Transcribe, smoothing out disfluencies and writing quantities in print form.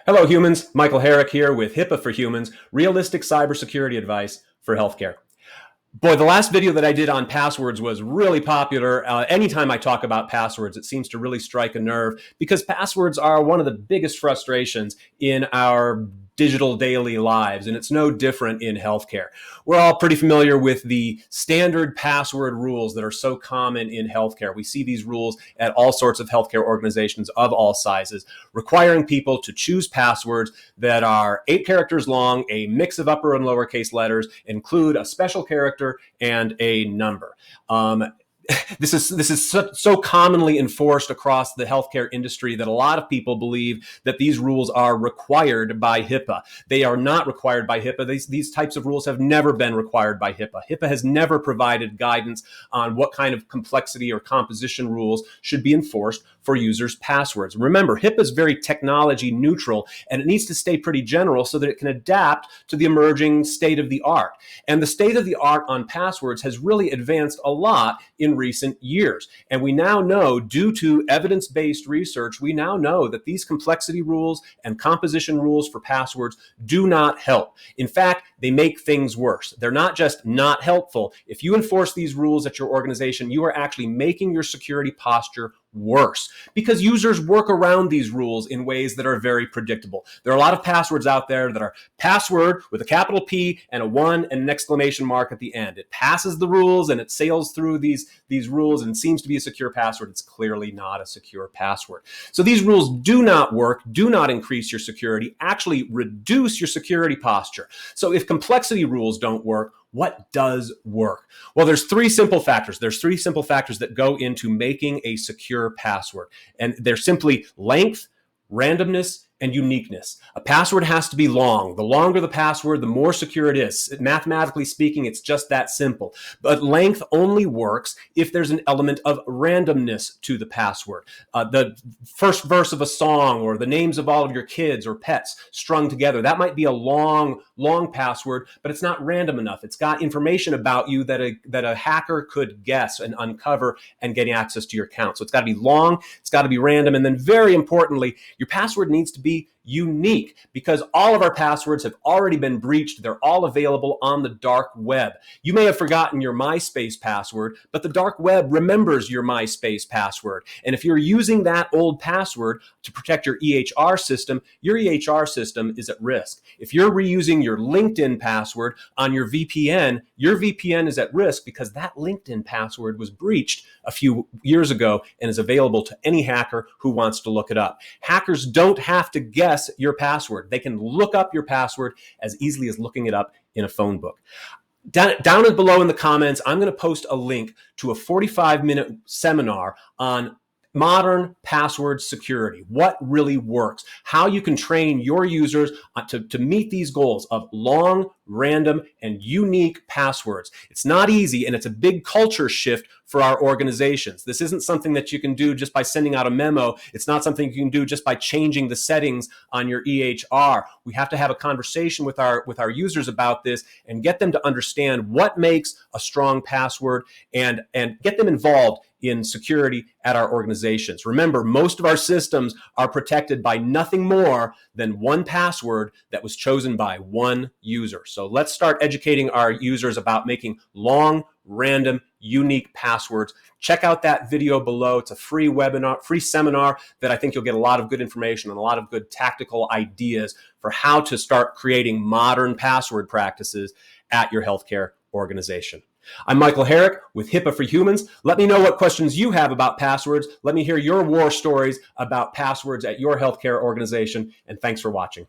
Hello, humans. Michael Herrick here with HIPAA for Humans, realistic cybersecurity advice for healthcare. Boy, the last video that I did on passwords was really popular. Anytime I talk about passwords, it seems to really strike a nerve because passwords are one of the biggest frustrations in our digital daily lives, and it's no different in healthcare. We're all pretty familiar with the standard password rules that are so common in healthcare. We see these rules at all sorts of healthcare organizations of all sizes, requiring people to choose passwords that are 8 characters long, a mix of upper and lowercase letters, include a special character and a number. This is so commonly enforced across the healthcare industry that a lot of people believe that these rules are required by HIPAA. They are not required by HIPAA. These types of rules have never been required by HIPAA. HIPAA has never provided guidance on what kind of complexity or composition rules should be enforced for users' passwords. Remember, HIPAA is very technology neutral, and it needs to stay pretty general so that it can adapt to the emerging state of the art. And the state of the art on passwords has really advanced a lot in recent years. And we now know, due to evidence-based research, we now know that these complexity rules and composition rules for passwords do not help. In fact, they make things worse. They're not just not helpful. If you enforce these rules at your organization, you are actually making your security posture worse because users work around these rules in ways that are very predictable. There are a lot of passwords out there that are password with a capital P and a 1 and an exclamation mark at the end. It passes the rules and it sails through these rules and seems to be a secure password. It's clearly not a secure password. So these rules do not work, do not increase your security, actually reduce your security posture. So if complexity rules don't work, what does work? Well, there's 3 simple factors. There's 3 simple factors that go into making a secure password. And they're simply length, randomness, and uniqueness. A password has to be long. The longer the password, the more secure it is. Mathematically speaking, it's just that simple. But length only works if there's an element of randomness to the password. The first verse of a song or the names of all of your kids or pets strung together, that might be a long password, but it's not random enough. It's got information about you that a hacker could guess and uncover and get access to your account. So it's got to be long, it's got to be random, and then very importantly, your password needs to be unique because all of our passwords have already been breached. They're all available on the dark web. You may have forgotten your MySpace password, but the dark web remembers your MySpace password. And if you're using that old password to protect your EHR system is at risk. If you're reusing your LinkedIn password on your VPN is at risk because that LinkedIn password was breached a few years ago and is available to any hacker who wants to look it up. Hackers don't have to guess your password. They can look up your password as easily as looking it up in a phone book. Down and below in the comments, I'm going to post a link to a 45-minute seminar on modern password security, what really works, how you can train your users to meet these goals of long, random, and unique passwords. It's not easy, and it's a big culture shift for our organizations. This isn't something that you can do just by sending out a memo. It's not something you can do just by changing the settings on your EHR. We have to have a conversation with our users about this and get them to understand what makes a strong password and get them involved in security at our organizations. Remember, most of our systems are protected by nothing more than one password that was chosen by one user. So let's start educating our users about making long, random, unique passwords. Check out that video below. It's a free webinar, free seminar that I think you'll get a lot of good information and a lot of good tactical ideas for how to start creating modern password practices at your healthcare organization. I'm Michael Herrick with HIPAA for Humans. Let me know what questions you have about passwords. Let me hear your war stories about passwords at your healthcare organization. And thanks for watching.